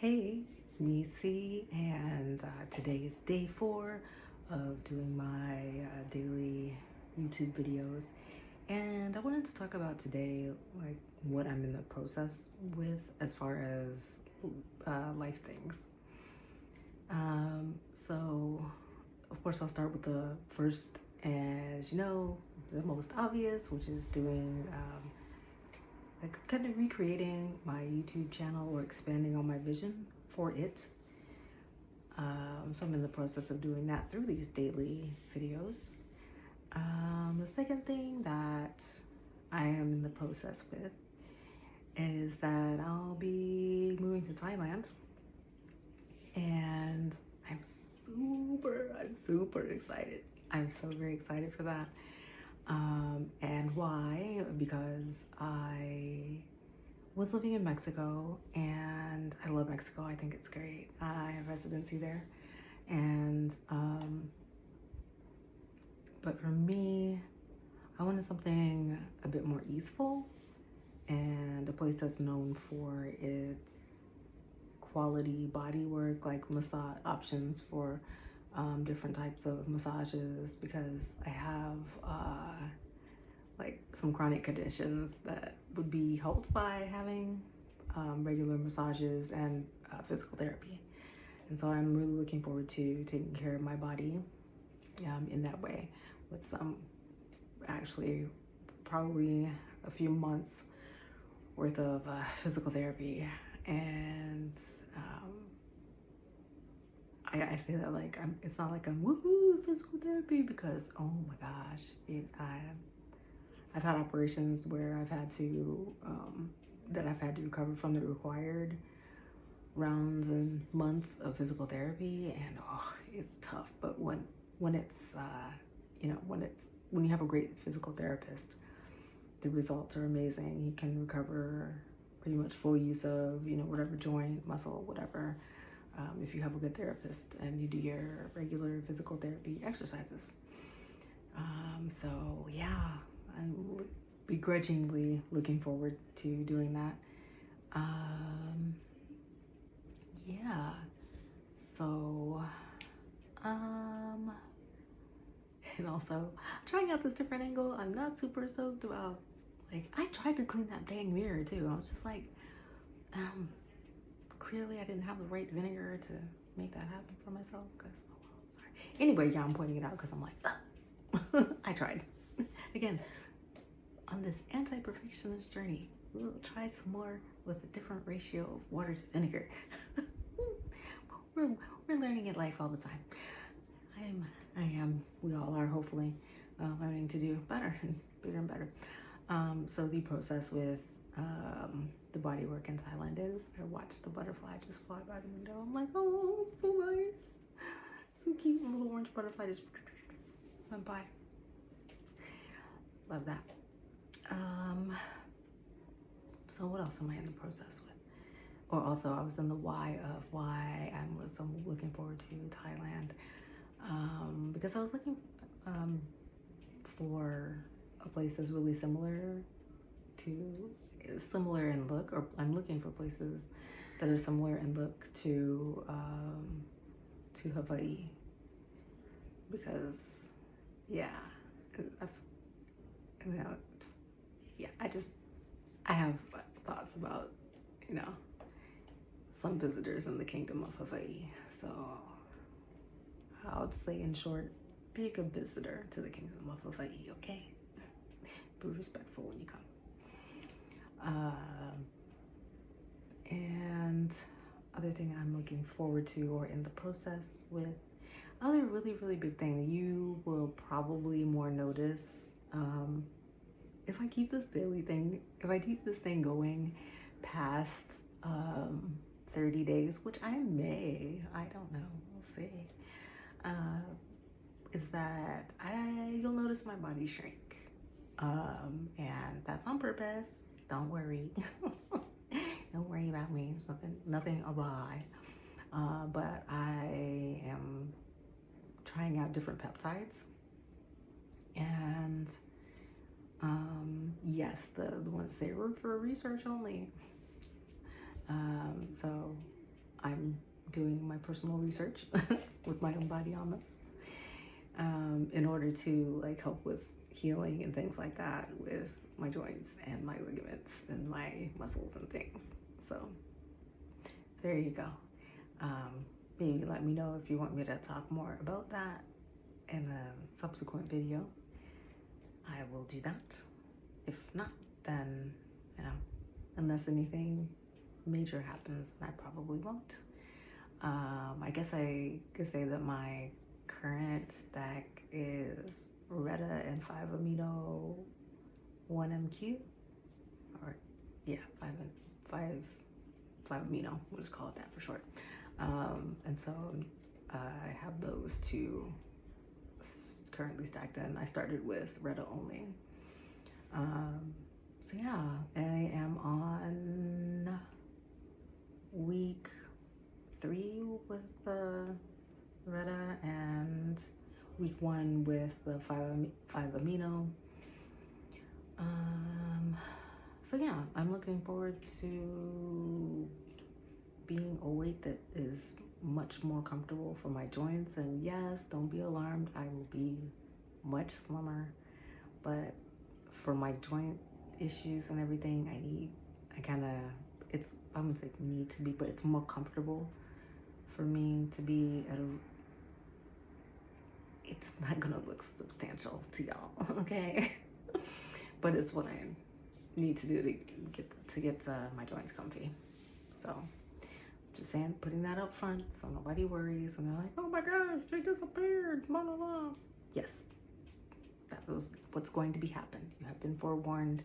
Hey, it's me, C, and today is day 4 of doing my daily YouTube videos. And I wanted to talk about today, like, what I'm in the process with as far as life things. So, of course, I'll start with the first, as you know, the most obvious, which is doing like kind of recreating my YouTube channel or expanding on my vision for it. So I'm in the process of doing that through these daily videos. The second thing that I am in the process with is that I'll be moving to Thailand, and I'm super excited. I'm so very excited for that. And why? Because I was living in Mexico and I love Mexico. I think it's great. I have residency there. And, but for me, I wanted something a bit more easeful and a place that's known for its quality body work, like massage options for different types of massages, because I have like some chronic conditions that would be helped by having regular massages and physical therapy. And so I'm really looking forward to taking care of my body in that way, with some actually probably a few months worth of physical therapy. And I say that like it's not like I'm woohoo physical therapy, because oh my gosh, I've had operations where I've had to recover from the required rounds and months of physical therapy, and oh, it's tough. But when it's when you have a great physical therapist, the results are amazing. You can recover pretty much full use of whatever joint, muscle, whatever, if you have a good therapist and you do your regular physical therapy exercises. So yeah, I'm begrudgingly looking forward to doing that. Yeah. So, and also trying out this different angle. I'm not super stoked about, like, I tried to clean that dang mirror too. I was just like, clearly I didn't have the right vinegar to make that happen for myself. Cause, oh well, sorry. Anyway, yeah, I'm pointing it out because I'm like, I tried. Again, on this anti-perfectionist journey, we'll try some more with a different ratio of water to vinegar. we're learning in life all the time. We all are, hopefully, learning to do better and bigger and better. So the process with the body work in Thailand is I watch the butterfly just fly by the window. I'm like, oh, so nice. So cute, a little orange butterfly just went by. Love that. So what else am I in the process with? Or also, I was in the why of why I'm looking forward to Thailand, because I was looking for a place that's really similar in look, or I'm looking for places that are similar in look to Hawaii, because yeah, I've, you know, yeah, I have thoughts about some visitors in the kingdom of Hawaii. So I would say, in short, be a good visitor to the kingdom of Hawaii, okay? Be respectful when you come. And other thing I'm looking forward to, or in the process with, other really, really big thing that you will probably more notice, if I keep this thing going past 30 days, which I don't know, we'll see, is that you'll notice my body shrink. And that's on purpose. Don't worry. Don't worry about me. Nothing awry. But I am trying out different peptides. And yes, the ones that say for research only. So I'm doing my personal research with my own body on this, in order to like help with healing and things like that with my joints and my ligaments and my muscles and things. So there you go. Maybe let me know if you want me to talk more about that in a subsequent video. I will do that. If not, then, you know, unless anything major happens, I probably won't. I guess I could say that my current stack is Retta and 5-amino 1MQ, or yeah, 5-amino, we'll just call it that for short. And so I have those two currently stacked in. I started with Retta only. So yeah, I am on week 3 with the Retta and week 1 with the 5-amino. So yeah, I'm looking forward to being a weight that is much more comfortable for my joints. And yes, don't be alarmed, I will be much slimmer, but for my joint issues and everything, I wouldn't say need to be, but it's more comfortable for me to be at it's not gonna look substantial to y'all, okay? But it's what I need to do to get my joints comfy. So just saying, putting that up front so nobody worries and they're like, oh my gosh, she disappeared, blah, blah, blah. Yes, that was what's going to be happened. You have been forewarned.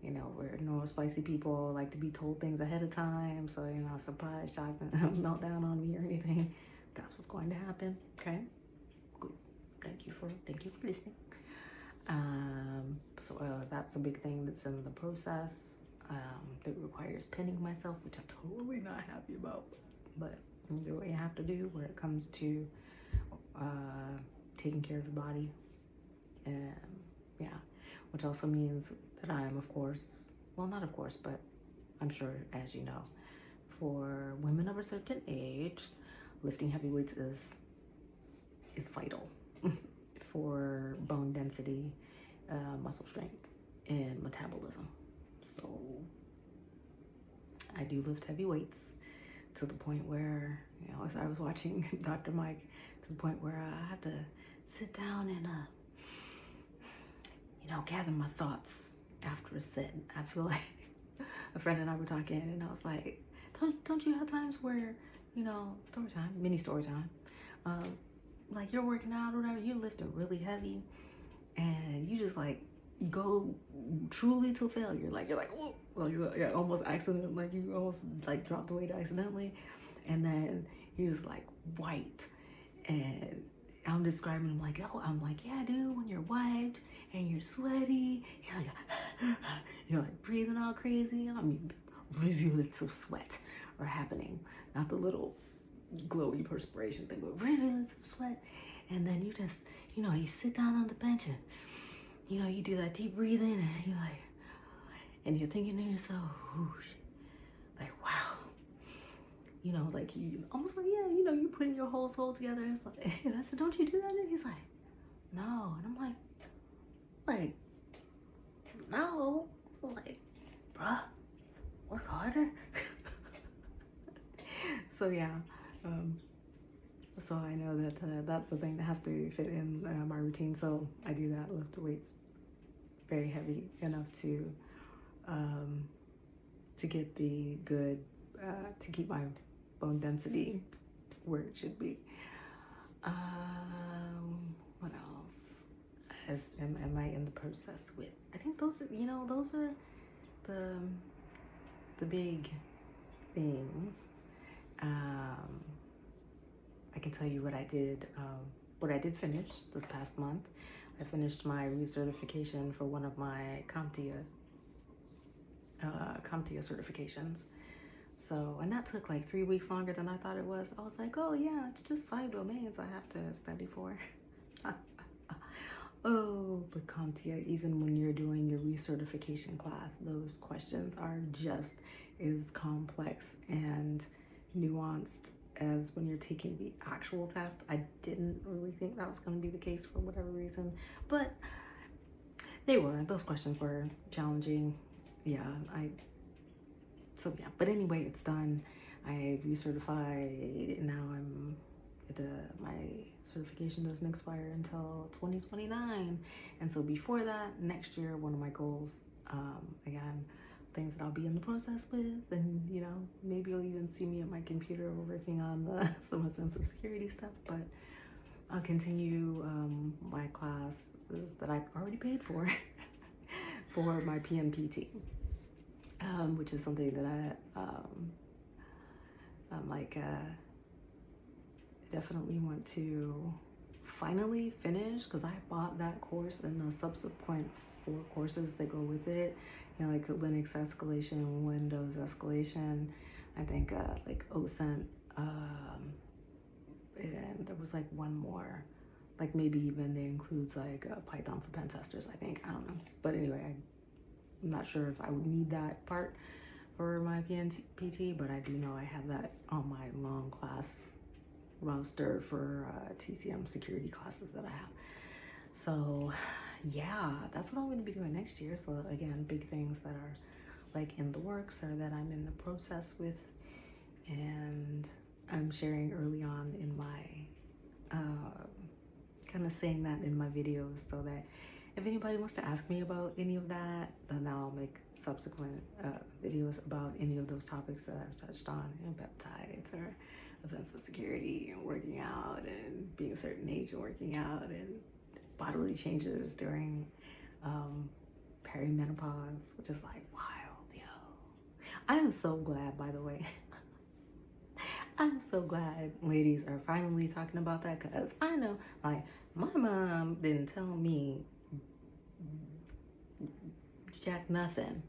You know, we're normal spicy people, like to be told things ahead of time, so you're not surprised, shocked, and meltdown on me or anything. That's what's going to happen. Okay, good. Thank you for listening. So that's a big thing that's in the process. That requires pinning myself, which I'm totally not happy about. But you do what you have to do when it comes to taking care of your body. Yeah, which also means that I'm, of course, well, not of course, but I'm sure, as you know, for women of a certain age, lifting heavy weights is vital for bone density, muscle strength, and metabolism. So I do lift heavy weights to the point where, you know, as I was watching Dr. Mike, to the point where I had to sit down and you know, gather my thoughts after a set. I feel like a friend and I were talking, and I was like, don't you have times where, you know, story time, mini story time, like you're working out or whatever, you're lifting really heavy, and you just like, you go truly to failure. Like you're like, whoa, well, you almost accident, like you almost like dropped the weight accidentally, and then you're just like white, and I'm describing him like, oh, I'm like, yeah, dude, when you're wiped and you're sweaty, you're like breathing all crazy. I mean, rivulets of sweat are happening, not the little glowy perspiration thing, but rivulets of sweat. And then you just, you know, you sit down on the bench and, you know, you do that deep breathing, and you're like, and you're thinking to yourself, whoosh, like, wow. You know, like you almost like, yeah, you know, you putting your whole soul together. It's like, and I said, don't you do that? And he's like, no. And I'm like, no. Like, bruh, work harder. So yeah, so I know that that's the thing that has to fit in my routine. So I do that, lift the weights very heavy enough to get the good, to keep my bone density where it should be. What else am I in the process with? I think those are, you know, those are the big things. I can tell you what I did finish this past month. I finished my recertification for one of my CompTIA certifications. So, and that took like 3 weeks longer than I thought it was. I was like, oh yeah, it's just 5 domains I have to study for. Oh, but CompTIA, even when you're doing your recertification class, those questions are just as complex and nuanced advanced as when you're taking the actual test. I didn't really think that was going to be the case for whatever reason, but those questions were challenging. Yeah, but anyway, it's done. I recertified, and now my certification doesn't expire until 2029. And so before that, next year, one of my goals, again, things that I'll be in the process with, and maybe you'll even see me at my computer working on some offensive security stuff, but I'll continue my classes that I've already paid for for my PMPT, which is something that I'm like definitely want to finally finish, because I bought that course and the subsequent 4 courses that go with it, like Linux escalation, Windows escalation, I think like OSINT, and there was like one more, like maybe even it includes like Python for pen testers, I think, I don't know, but anyway, I'm not sure if I would need that part for my PNPT, but I do know I have that on my long class roster for TCM security classes that I have. So yeah, that's what I'm going to be doing next year. So again, big things that are like in the works or that I'm in the process with, and I'm sharing early on in my kind of saying that in my videos, so that if anybody wants to ask me about any of that, then I'll make subsequent videos about any of those topics that I've touched on, peptides or offensive security and working out and being a certain age and working out and bodily changes during perimenopause, which is like wild, yo. I am so glad, by the way. I'm so glad ladies are finally talking about that, because I know, like, my mom didn't tell me jack nothing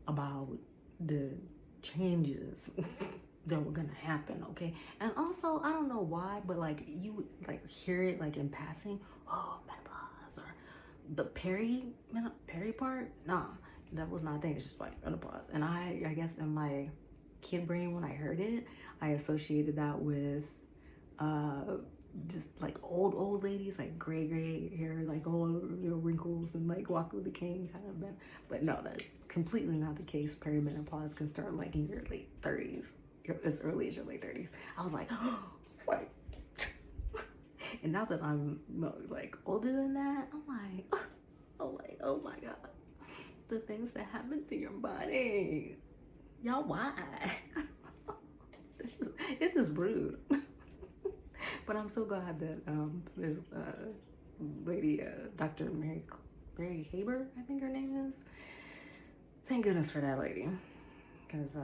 about the changes that were gonna happen, okay? And also, I don't know why, but like you would like hear it like in passing, oh, menopause, or the peri part. Nah, that was not a thing. It's just like menopause. And I guess in my kid brain, when I heard it, I associated that with just like old ladies, like gray hair, like all wrinkles, and like walk with the cane kind of. But no, that's completely not the case. Perimenopause can start like in your late 30s, as early as your late 30s. I was like, oh, it's like, and now that I'm like older than that, I'm like, oh my god, the things that happen to your body, y'all, why? It's just rude. But I'm so glad that there's lady, Dr. Mary Haber, I think her name is. Thank goodness for that lady, because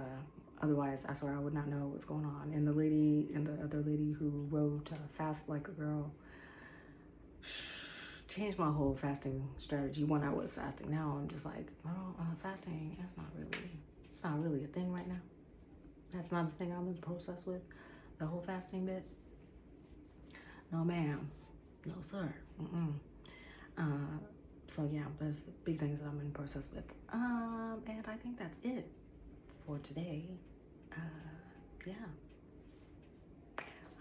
otherwise, I swear I would not know what's going on. And the other lady who wrote Fast Like a Girl changed my whole fasting strategy when I was fasting. Now I'm just like, girl, fasting, it's not really a thing right now. That's not a thing I'm in the process with, the whole fasting bit. No ma'am, no sir. So yeah, there's big things that I'm in the process with. And I think that's it for today. Yeah.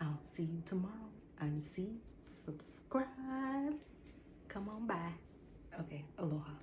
I'll see you tomorrow. And subscribe. Come on by. Okay, aloha.